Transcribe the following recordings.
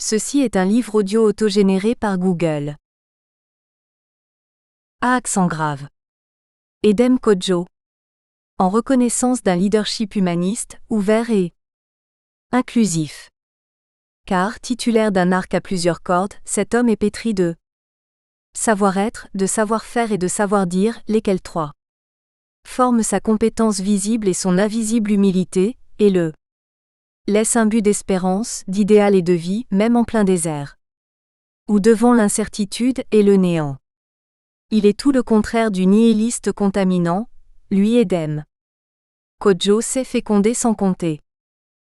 Ceci est un livre audio autogénéré par Google. À accent grave. Edhem Kodjo. En reconnaissance d'un leadership humaniste, ouvert et inclusif. Car, titulaire d'un arc à plusieurs cordes, cet homme est pétri de savoir-être, de savoir-faire et de savoir-dire, lesquels trois forment sa compétence visible et son invisible humilité, et le laisse imbu d'espérance, d'idéal et de vie, même en plein désert. Ou devant l'incertitude et le néant. Il est tout le contraire du nihiliste contaminant, lui Edhem Kodjo sait féconder sans compter.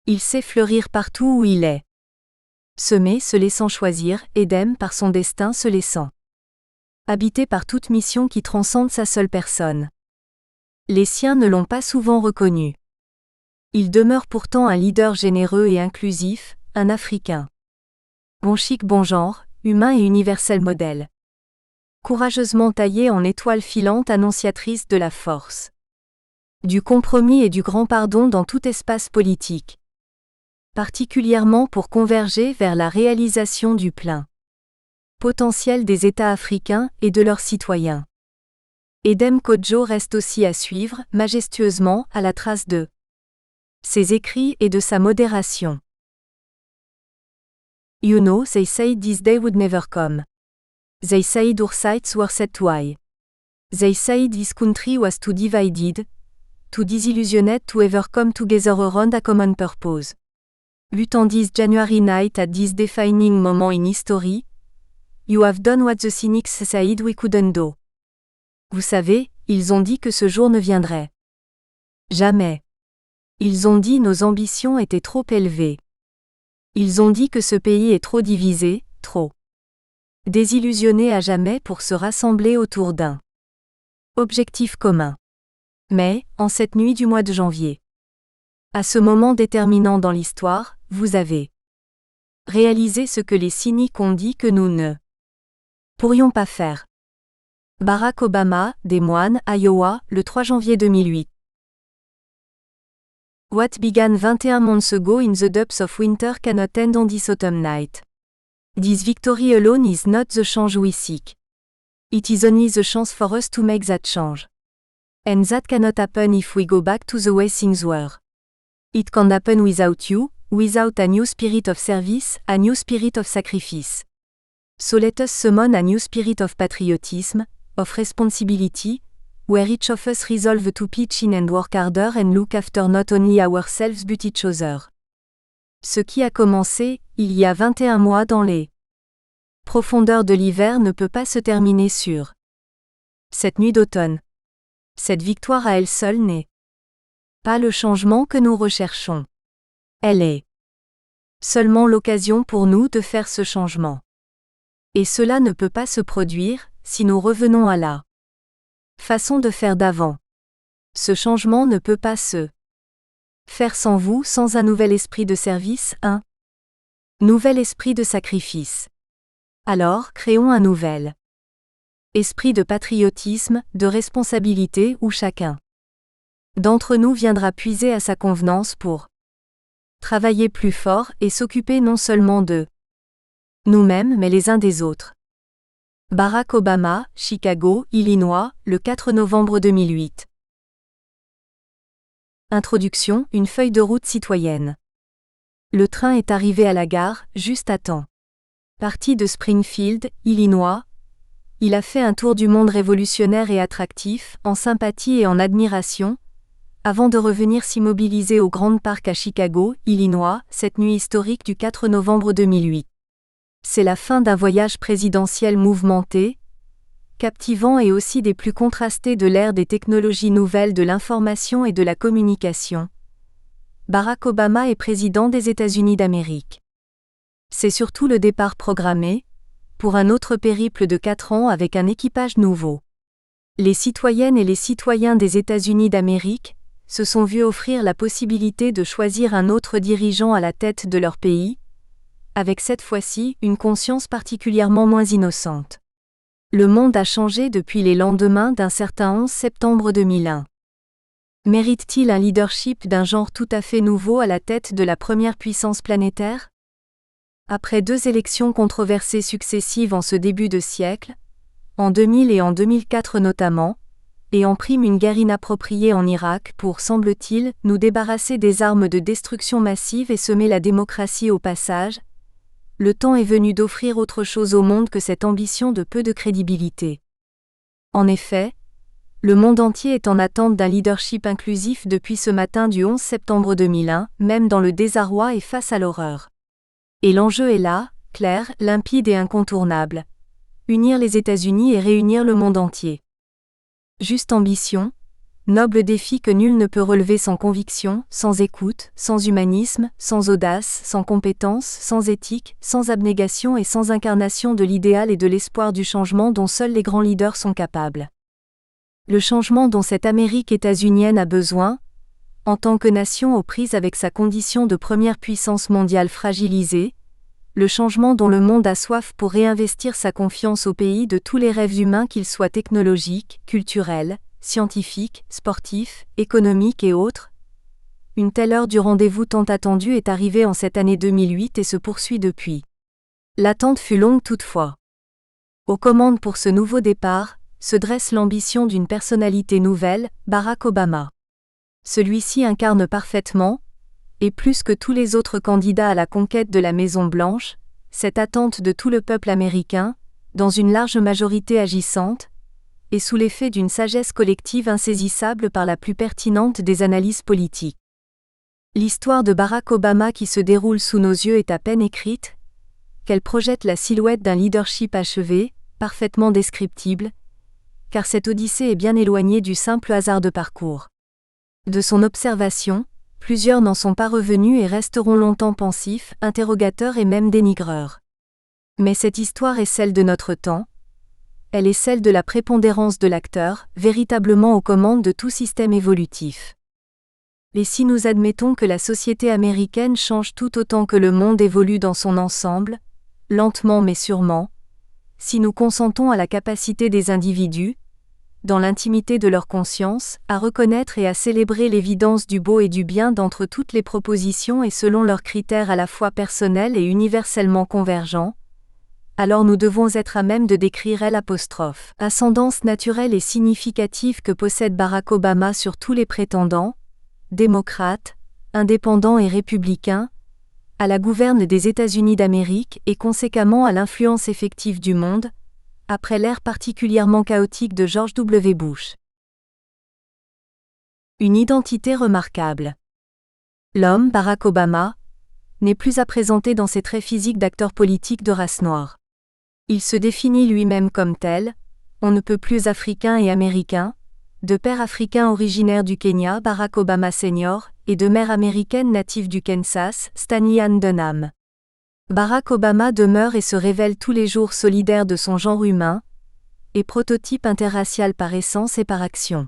Il sait fleurir partout où il est. Semer se laissant choisir, Edhem par son destin se laissant habité par toute mission qui transcende sa seule personne. Les siens ne l'ont pas souvent reconnu. Il demeure pourtant un leader généreux et inclusif, un Africain. Bon chic, bon genre, humain et universel modèle. Courageusement taillé en étoile filante annonciatrice de la force. Du compromis et du grand pardon dans tout espace politique. Particulièrement pour converger vers la réalisation du plein potentiel des États africains et de leurs citoyens. Edhem Kodjo reste aussi à suivre, majestueusement, à la trace de ses écrits et de sa modération. You know, they said this day would never come. They said our sights were set too high. They said this country was too divided, too disillusioned to ever come together around a common purpose. But on this January night at this defining moment in history, you have done what the cynics said we couldn't do. Vous savez, ils ont dit que ce jour ne viendrait jamais. Ils ont dit nos ambitions étaient trop élevées. Ils ont dit que ce pays est trop divisé, trop désillusionné à jamais pour se rassembler autour d'un objectif commun. Mais, en cette nuit du mois de janvier, à ce moment déterminant dans l'histoire, vous avez réalisé ce que les cyniques ont dit que nous ne pourrions pas faire. Barack Obama, Des Moines, Iowa, le 3 janvier 2008. What began 21 months ago in the depths of winter cannot end on this autumn night. This victory alone is not the change we seek. It is only the chance for us to make that change. And that cannot happen if we go back to the way things were. It can happen without you, without a new spirit of service, a new spirit of sacrifice. So let us summon a new spirit of patriotism, of responsibility, where each of us resolve to pitch in and work harder and look after not only ourselves but each other. Ce qui a commencé, il y a 21 mois dans les profondeurs de l'hiver ne peut pas se terminer sur cette nuit d'automne. Cette victoire à elle seule n'est pas le changement que nous recherchons. Elle est seulement l'occasion pour nous de faire ce changement. Et cela ne peut pas se produire, si nous revenons à la façon de faire d'avant. Ce changement ne peut pas se faire sans vous, sans un nouvel esprit de service, un nouvel esprit de sacrifice. Alors, créons un nouvel esprit de patriotisme, de responsabilité où chacun d'entre nous viendra puiser à sa convenance pour travailler plus fort et s'occuper non seulement de nous-mêmes mais les uns des autres. Barack Obama, Chicago, Illinois, le 4 novembre 2008. Introduction, une feuille de route citoyenne. Le train est arrivé à la gare, juste à temps. Parti de Springfield, Illinois, il a fait un tour du monde révolutionnaire et attractif, en sympathie et en admiration, avant de revenir s'immobiliser au Grand Park à Chicago, Illinois, cette nuit historique du 4 novembre 2008. C'est la fin d'un voyage présidentiel mouvementé, captivant et aussi des plus contrastés de l'ère des technologies nouvelles de l'information et de la communication. Barack Obama est président des États-Unis d'Amérique. C'est surtout le départ programmé, pour un autre périple de 4 ans avec un équipage nouveau. Les citoyennes et les citoyens des États-Unis d'Amérique se sont vus offrir la possibilité de choisir un autre dirigeant à la tête de leur pays, avec cette fois-ci une conscience particulièrement moins innocente. Le monde a changé depuis les lendemains d'un certain 11 septembre 2001. Mérite-t-il un leadership d'un genre tout à fait nouveau à la tête de la première puissance planétaire ? Après 2 élections controversées successives en ce début de siècle, en 2000 et en 2004 notamment, et en prime une guerre inappropriée en Irak pour, semble-t-il, nous débarrasser des armes de destruction massive et semer la démocratie au passage, le temps est venu d'offrir autre chose au monde que cette ambition de peu de crédibilité. En effet, le monde entier est en attente d'un leadership inclusif depuis ce matin du 11 septembre 2001, même dans le désarroi et face à l'horreur. Et l'enjeu est là, clair, limpide et incontournable. Unir les États-Unis et réunir le monde entier. Juste ambition, noble défi que nul ne peut relever sans conviction, sans écoute, sans humanisme, sans audace, sans compétence, sans éthique, sans abnégation et sans incarnation de l'idéal et de l'espoir du changement dont seuls les grands leaders sont capables. Le changement dont cette Amérique états-unienne a besoin, en tant que nation aux prises avec sa condition de première puissance mondiale fragilisée, le changement dont le monde a soif pour réinvestir sa confiance au pays de tous les rêves humains qu'ils soient technologiques, culturels, scientifiques, sportifs, économiques et autres. Une telle heure du rendez-vous tant attendu est arrivée en cette année 2008 et se poursuit depuis. L'attente fut longue toutefois. Aux commandes pour ce nouveau départ, se dresse l'ambition d'une personnalité nouvelle, Barack Obama. Celui-ci incarne parfaitement, et plus que tous les autres candidats à la conquête de la Maison-Blanche, cette attente de tout le peuple américain, dans une large majorité agissante, et sous l'effet d'une sagesse collective insaisissable par la plus pertinente des analyses politiques. L'histoire de Barack Obama qui se déroule sous nos yeux est à peine écrite, qu'elle projette la silhouette d'un leadership achevé, parfaitement descriptible, car cette odyssée est bien éloignée du simple hasard de parcours. De son observation, plusieurs n'en sont pas revenus et resteront longtemps pensifs, interrogateurs et même dénigreurs. Mais cette histoire est celle de notre temps. Elle est celle de la prépondérance de l'acteur, véritablement aux commandes de tout système évolutif. Et si nous admettons que la société américaine change tout autant que le monde évolue dans son ensemble, lentement mais sûrement, si nous consentons à la capacité des individus, dans l'intimité de leur conscience, à reconnaître et à célébrer l'évidence du beau et du bien d'entre toutes les propositions et selon leurs critères à la fois personnels et universellement convergents, alors nous devons être à même de décrire l'ascendance naturelle et significative que possède Barack Obama sur tous les prétendants, démocrates, indépendants et républicains, à la gouverne des États-Unis d'Amérique et conséquemment à l'influence effective du monde, après l'ère particulièrement chaotique de George W. Bush. Une identité remarquable. L'homme, Barack Obama, n'est plus à présenter dans ses traits physiques d'acteur politique de race noire. Il se définit lui-même comme tel, on ne peut plus africain et américain, de père africain originaire du Kenya, Barack Obama Sr., et de mère américaine native du Kansas, Stani Ann Dunham. Barack Obama demeure et se révèle tous les jours solidaire de son genre humain, et prototype interracial par essence et par action.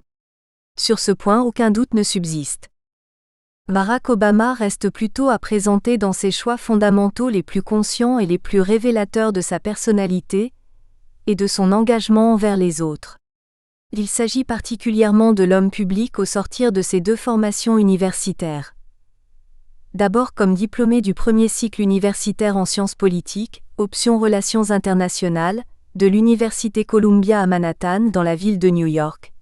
Sur ce point aucun doute ne subsiste. Barack Obama reste plutôt à présenter dans ses choix fondamentaux les plus conscients et les plus révélateurs de sa personnalité, et de son engagement envers les autres. Il s'agit particulièrement de l'homme public au sortir de ses 2 formations universitaires. D'abord comme diplômé du premier cycle universitaire en sciences politiques, option Relations internationales, de l'Université Columbia à Manhattan dans la ville de New York,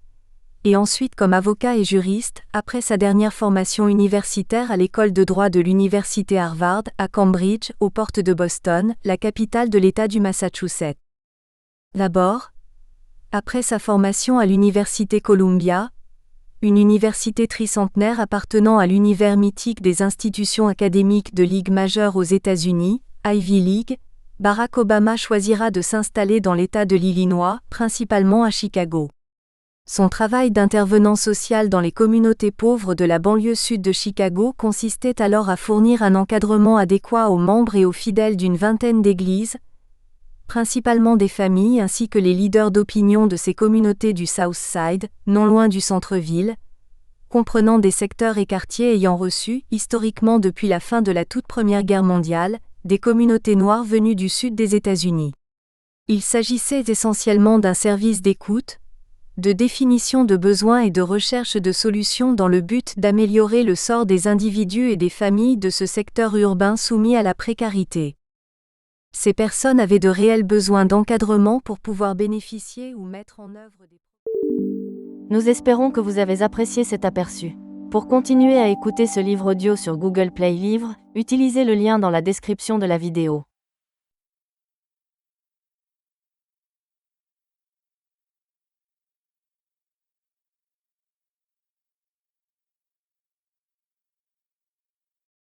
et ensuite comme avocat et juriste, après sa dernière formation universitaire à l'école de droit de l'Université Harvard, à Cambridge, aux portes de Boston, la capitale de l'État du Massachusetts. D'abord, après sa formation à l'Université Columbia, une université tricentenaire appartenant à l'univers mythique des institutions académiques de ligue majeure aux États-Unis, Ivy League, Barack Obama choisira de s'installer dans l'État de l'Illinois, principalement à Chicago. Son travail d'intervenant social dans les communautés pauvres de la banlieue sud de Chicago consistait alors à fournir un encadrement adéquat aux membres et aux fidèles d'une vingtaine d'églises, principalement des familles ainsi que les leaders d'opinion de ces communautés du South Side, non loin du centre-ville, comprenant des secteurs et quartiers ayant reçu, historiquement depuis la fin de la toute Première Guerre mondiale, des communautés noires venues du sud des États-Unis. Il s'agissait essentiellement d'un service d'écoute, de définition de besoins et de recherche de solutions dans le but d'améliorer le sort des individus et des familles de ce secteur urbain soumis à la précarité. Ces personnes avaient de réels besoins d'encadrement pour pouvoir bénéficier ou mettre en œuvre des... Nous espérons que vous avez apprécié cet aperçu. Pour continuer à écouter ce livre audio sur Google Play Livres, utilisez le lien dans la description de la vidéo.